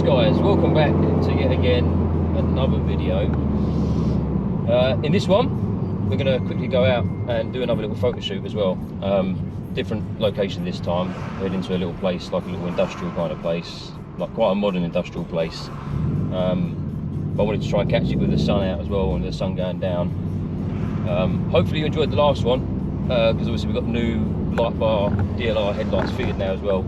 guys, welcome back to yet again another video. In this one we're going to quickly go out and do another little photo shoot as well. Different location this time. We're heading to a little place, like a little industrial kind of place, like quite a modern industrial place. But I wanted to try and catch it with the sun out as well and the sun going down. Hopefully you enjoyed the last one, because obviously we've got new light bar DLR headlights fitted now as well.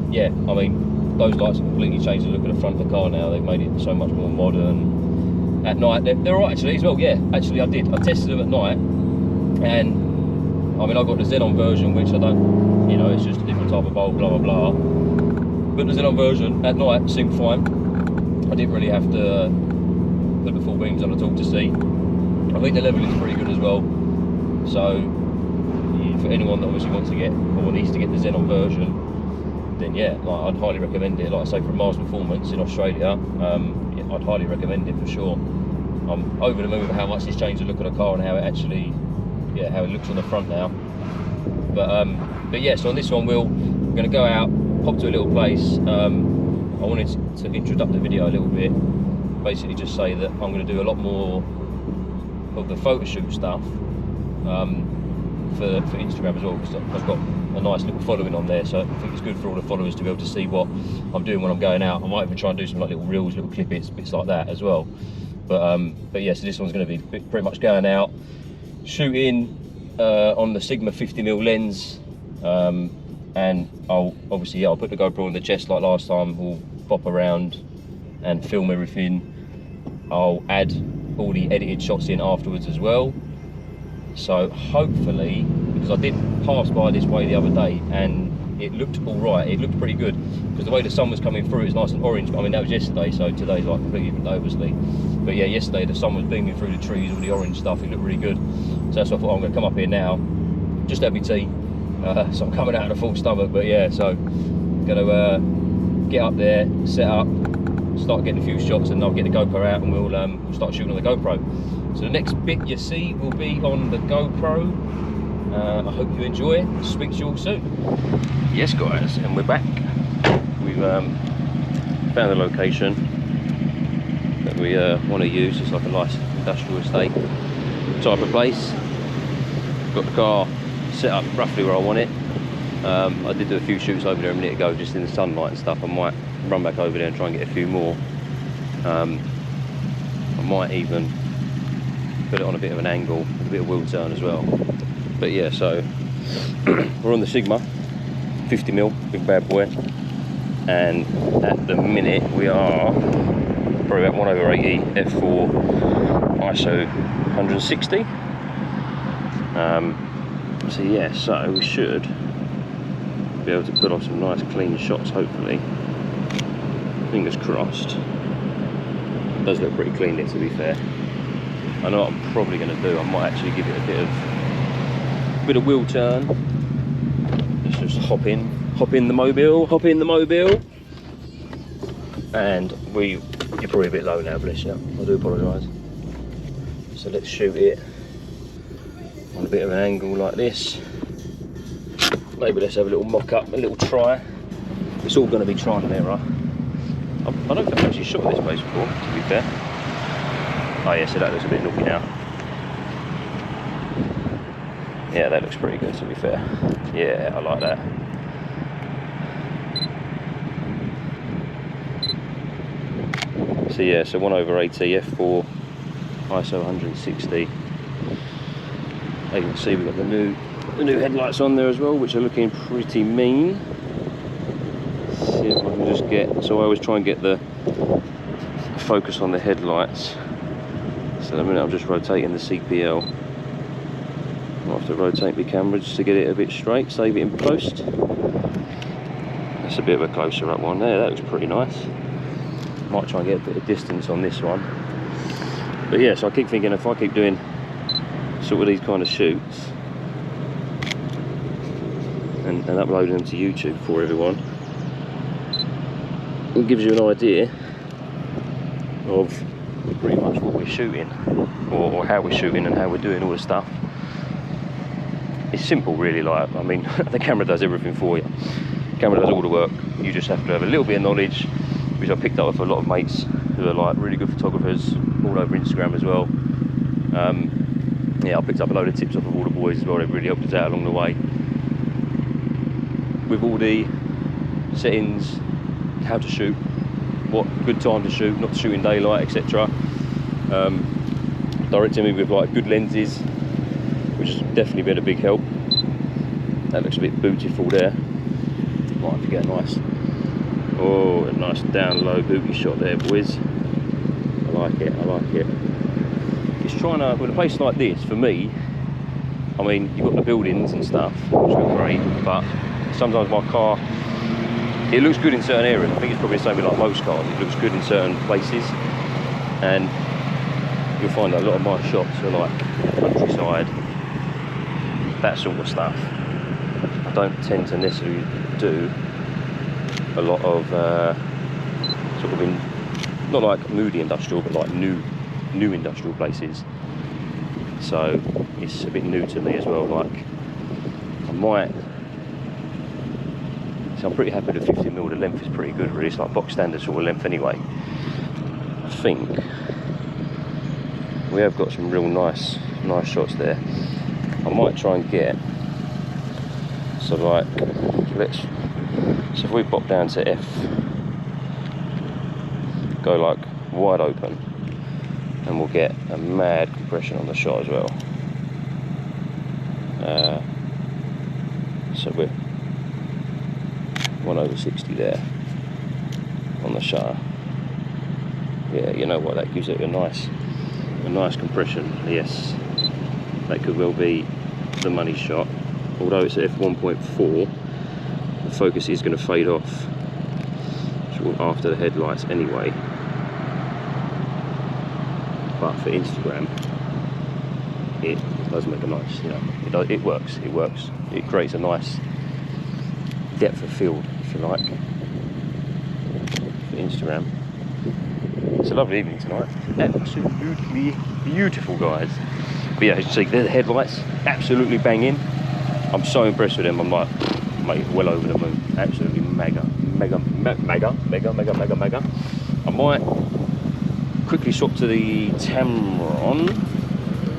Yeah, I mean, those lights have completely changed the look of the front of the car now. They've made it so much more modern. At night, they're all right actually as well. Yeah, actually I tested them at night, and I mean, I got the Xenon version, which I don't, you know, it's just a different type of bulb, blah blah blah. But the Xenon version at night seemed fine. I didn't really have to put the full beams on at all to see. I think the level is pretty good as well. So yeah, for anyone that obviously wants to get or needs to get the Xenon version, then yeah, like, I'd highly recommend it. Like I say, for Mars Performance in Australia, yeah, I'd highly recommend it for sure. I'm over the moon with how much it's changed the look of the car and how it actually, yeah, how it looks on the front now. But yeah, so on this one we're going to go out, pop to a little place. I wanted to introduce the video a little bit, basically just say that I'm going to do a lot more of the photo shoot stuff for Instagram as well, because I've got a nice little following on there, so I think it's good for all the followers to be able to see what I'm doing when I'm going out. I might even try and do some like little reels, little clippets, bits like that as well. But yeah, so this one's going to be pretty much going out, shooting on the Sigma 50mm lens, and I'll obviously, yeah, I'll put the GoPro on the chest like last time. We'll pop around and film everything. I'll add all the edited shots in afterwards as well. So hopefully, because I did pass by this way the other day and it looked all right, it looked pretty good, because the way the sun was coming through, it was nice and orange. I mean, that was yesterday, so today's like completely different, obviously. But yeah, yesterday the sun was beaming through the trees, all the orange stuff, it looked really good. So that's why I thought, I'm going to come up here now, just have my tea. So I'm coming out of a full stomach, but yeah, so going to get up there, set up, start getting a few shots, and I'll get the GoPro out and we'll start shooting on the GoPro. So the next bit you see will be on the GoPro. I hope you enjoy. Speak to you all soon. Yes guys, and we're back. We've found a location that we want to use. It's like a nice industrial estate type of place. Got the car set up roughly where I want it. I did do a few shoots over there a minute ago, just in the sunlight and stuff. I might run back over there and try and get a few more. I might even put it on a bit of an angle, with a bit of wheel turn as well. But yeah, so we're on the Sigma 50mm, big bad boy, and at the minute we are probably about 1/80 f4 ISO 160. So yeah, so we should be able to put off some nice clean shots, hopefully. Fingers crossed. It does look pretty clean, to be fair. I know what I'm probably going to do. I might actually give it a bit of wheel turn. Let's just hop in the mobile, and you're probably a bit low now, bless you. I do apologise. So let's shoot it on a bit of an angle like this. Maybe let's have a little mock up, a little try. It's all going to be trial and error. I don't think I've actually shot this place before, to be fair. Oh yeah, so that looks a bit nooky now. Yeah, that looks pretty good, to be fair. Yeah, I like that. So yeah, so 1/80 f4 ISO 160. As you can see, we've got the new headlights on there as well, which are looking pretty mean. Let's see if I can just get, so I always try and get the focus on the headlights. So in a minute I'm just rotating the CPL. I'll have to rotate my camera just to get it a bit straight, save it in post. That's a bit of a closer up one there, that looks pretty nice. Might try and get a bit of distance on this one. But yeah, so I keep thinking, if I keep doing sort of these kind of shoots and uploading them to YouTube for everyone, it gives you an idea of pretty much what we're shooting, or how we're shooting and how we're doing all the stuff. It's simple really, like, I mean, the camera does everything for you. camera does all the work. You just have to have a little bit of knowledge, which I picked up with a lot of mates who are like really good photographers all over Instagram as well. Yeah, I picked up a load of tips off of all the boys as well. They've really helped us out along the way with all the settings, how to shoot, what good time to shoot, not to shoot in daylight, etc. Directing me with like good lenses, which has definitely been a big help. That looks a bit beautiful there. Might have to get a nice down low booty shot there, boys. I like it, I like it. It's trying to, with a place like this, for me, I mean, you've got the buildings and stuff, which are great, but sometimes my car, it looks good in certain areas. I think it's probably the same with like most cars. It looks good in certain places, and you'll find that a lot of my shots are like countryside, that sort of stuff. I don't tend to necessarily do a lot of sort of not like moody industrial, but like new industrial places. So it's a bit new to me as well. Like I might. So I'm pretty happy with 50mm. The length is pretty good, really. It's like box standard sort of length anyway. I think we have got some real nice shots there. I might try and get, so like, so if we pop down to F, go like wide open, and we'll get a mad compression on the shot as well. So we're 1/60 there on the shutter. Yeah, you know what, that gives it a nice compression. Yes, that could well be the money shot. Although it's at f1.4, the focus is going to fade off sort of after the headlights anyway. But for Instagram, it does make a nice, you know, it works. It creates a nice depth of field, if you like, for Instagram. It's a lovely evening tonight. Absolutely beautiful, guys. But yeah, as you see, they're the headlights, absolutely banging. I'm so impressed with them. I'm like, mate, well over the moon. Absolutely mega. I might quickly swap to the Tamron.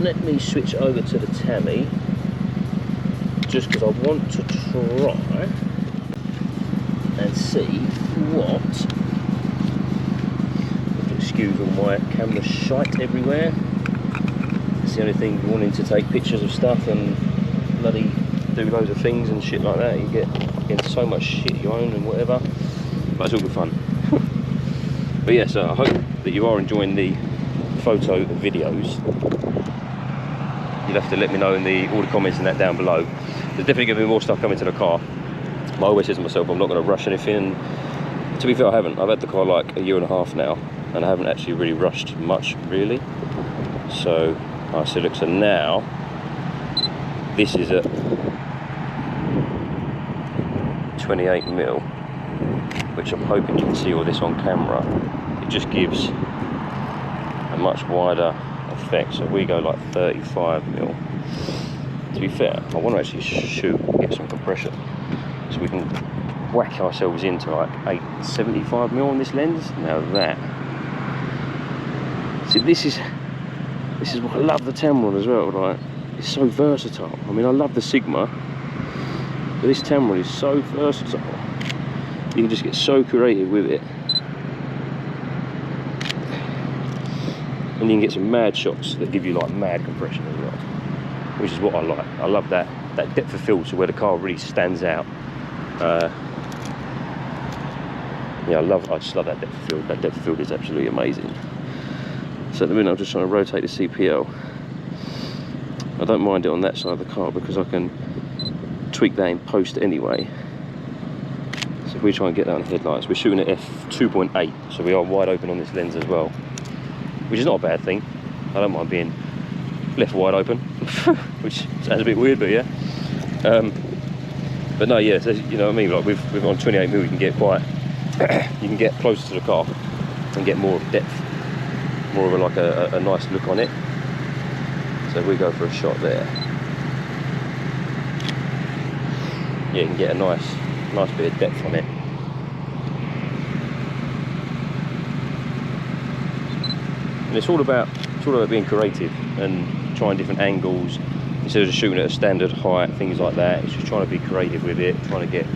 Let me switch over to the Tammy, just because I want to try and see what. Excuse all my camera shite everywhere. It's the only thing, wanting to take pictures of stuff and bloody do loads of things and shit like that. You get into so much shit you own and whatever, but it's all good fun. But yeah, so I hope that you are enjoying the photo videos. You'll have to let me know in all the comments and that down below. There's definitely going to be more stuff coming to the car. I always say to myself, I'm not going to rush anything. To be fair, I haven't. I've had the car like a year and a half now, and I haven't actually really rushed much, really. So I said, look, so now this is at 28mm, which I'm hoping you can see all this on camera. It just gives a much wider effect. So we go like 35mm. To be fair, I want to actually get some compression, so we can whack ourselves into like 875mm on this lens. Now that, see, this is what I love the Tamron as well. Like, it's so versatile. I mean, I love the Sigma, but this Tamron is so versatile. You can just get so creative with it, and you can get some mad shots that give you like mad compression as well, which is what I like. I love that depth of field, so where the car really stands out. Yeah, I just love that depth of field. That depth of field is absolutely amazing. So at the minute I'm just trying to rotate the CPL. I don't mind it on that side of the car because I can tweak that in post anyway. So if we try and get that on headlights, we're shooting at f2.8, so we are wide open on this lens as well, which is not a bad thing. I don't mind being left wide open, which sounds a bit weird, but yeah. But no, yeah, so, you know what I mean. Like with on 28mm, you can get quite, you can get closer to the car and get more depth, more of a nice look on it. So we go for a shot there. Yeah, you can get a nice nice bit of depth on it. And it's all about being creative and trying different angles instead of just shooting at a standard height, things like that. It's just trying to be creative with it, trying to get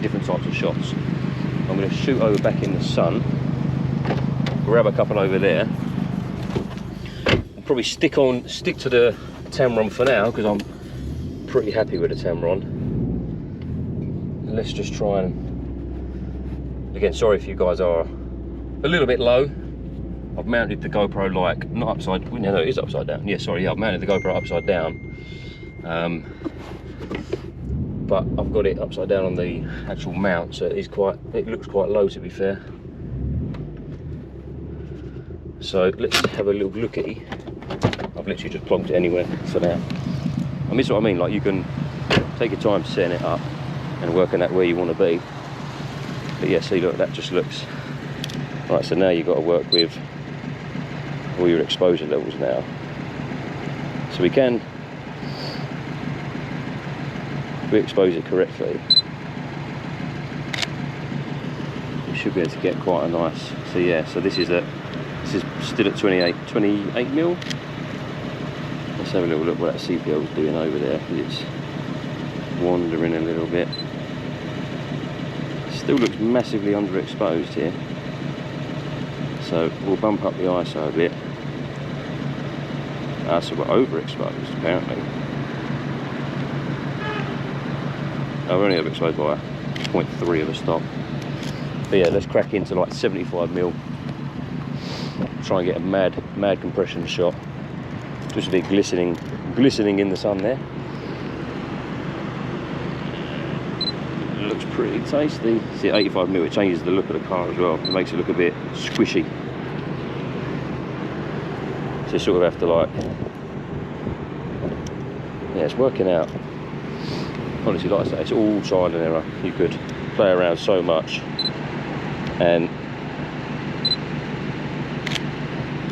different types of shots. I'm going to shoot over back in the sun, grab a couple over there. I'll probably stick to the Tamron for now because I'm pretty happy with the Tamron. Let's just try and, again, sorry if you guys are a little bit low. I've mounted the GoPro like, not upside, no, it is upside down. Yeah, sorry, yeah, I've mounted the GoPro upside down. But I've got it upside down on the actual mount, so it looks quite low, to be fair. So let's have a little looky. I've literally just plonked it anywhere for now. I mean, that's what I mean, like you can take your time setting it up and working out where you want to be. But yeah, see, look, that just looks, right, so now you've got to work with all your exposure levels now. So we expose it correctly, we should be able to get quite a nice, so yeah, so this is still at 28 mil. Let's have a little look what that CPO is doing over there, because it's wandering a little bit. Still looks massively underexposed here, so we'll bump up the ISO a bit. So we're overexposed apparently. We're only overexposed by 0.3 of a stop. But yeah, let's crack into like 75 mil. Try and get a mad compression shot. Just a bit glistening in the sun there. It looks pretty tasty. See, at 85 mil, it changes the look of the car as well. It makes it look a bit squishy. So you sort of have to like, yeah, it's working out. Honestly, like I say, it's all trial and error. You could play around so much and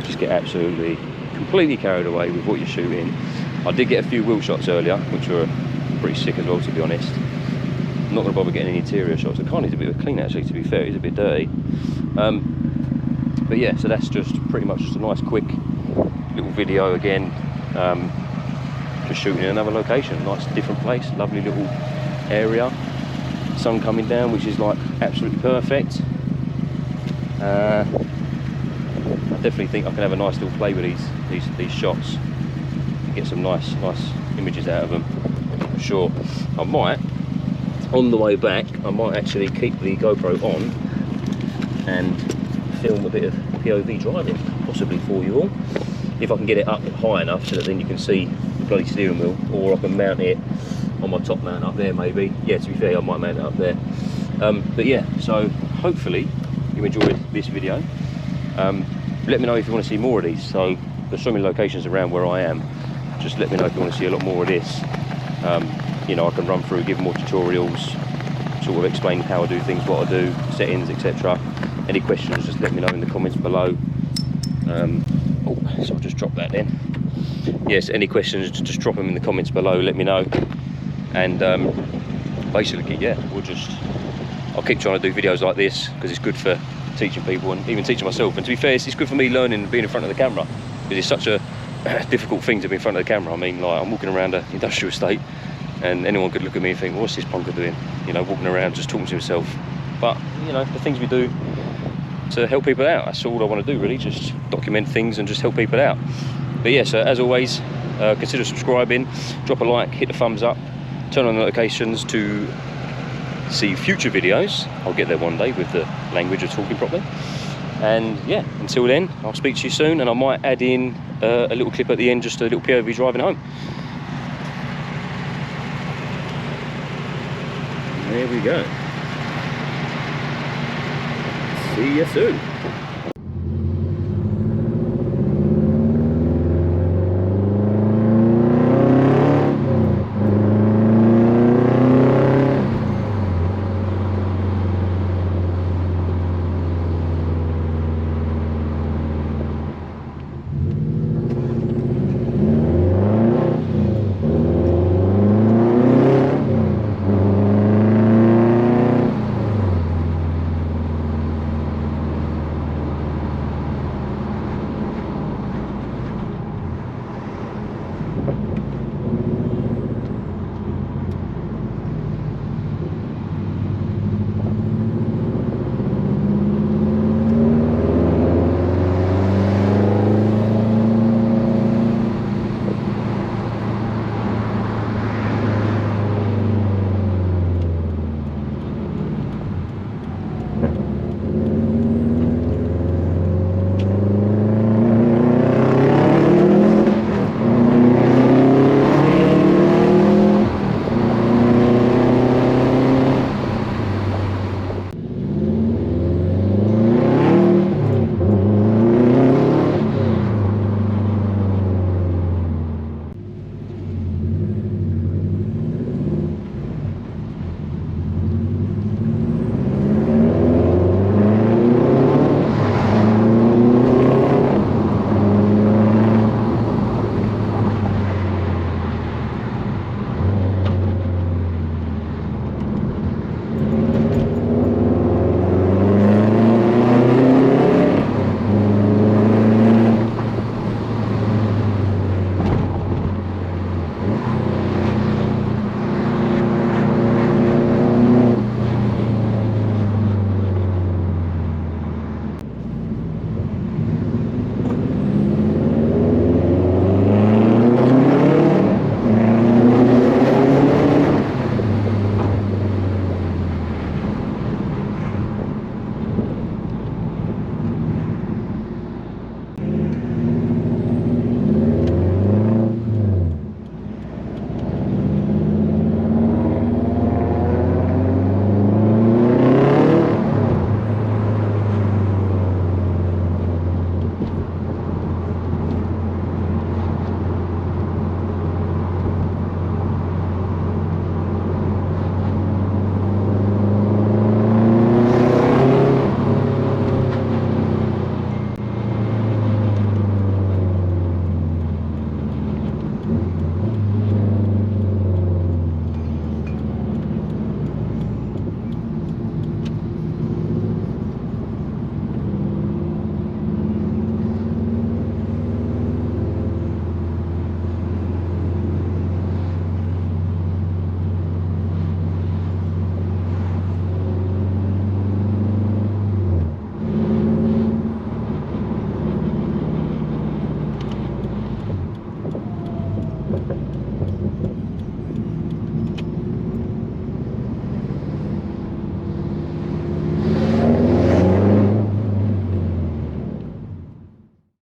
just get absolutely, completely carried away with what you're shooting. I did get a few wheel shots earlier, which were pretty sick as well, to be honest. I'm not going to bother getting any interior shots. The car needs a bit of a clean, actually, to be fair. It's a bit dirty. But yeah, so that's just pretty much just a nice quick little video again. Just shooting in another location, nice different place, lovely little area. Sun coming down, which is like absolutely perfect. I definitely think I can have a nice little play with these shots, get some nice images out of them. For sure, I might, on the way back, I might actually keep the GoPro on and film a bit of POV driving, possibly for you all, if I can get it up high enough so that then you can see the bloody steering wheel, or I can mount it on my top mount up there maybe. Yeah, to be fair, I might mount it up there. But yeah, so hopefully you enjoyed this video. Let me know if you want to see more of these. So there's so many locations around where I am. Just let me know if you want to see a lot more of this. You know, I can run through, give more tutorials, sort of explain how I do things, what I do, settings, etc. Any questions, just let me know in the comments below. Oh, so I'll just drop that then. Yes, any questions, just drop them in the comments below, let me know. And basically, yeah, I'll keep trying to do videos like this because it's good for teaching people and even teaching myself. And to be fair, it's good for me learning being in front of the camera, because it's such a difficult thing to be in front of the camera. I mean, like, I'm walking around an industrial estate and anyone could look at me and think, what's this punker doing? You know, walking around just talking to himself. But, you know, the things we do to help people out, that's all I want to do really, just document things and just help people out. But yeah, so as always, consider subscribing, drop a like, hit the thumbs up, turn on the notifications to see future videos. I'll get there one day with the language of talking properly. And yeah, until then, I'll speak to you soon, and I might add in a little clip at the end, just a little POV driving home. There we go. See you soon.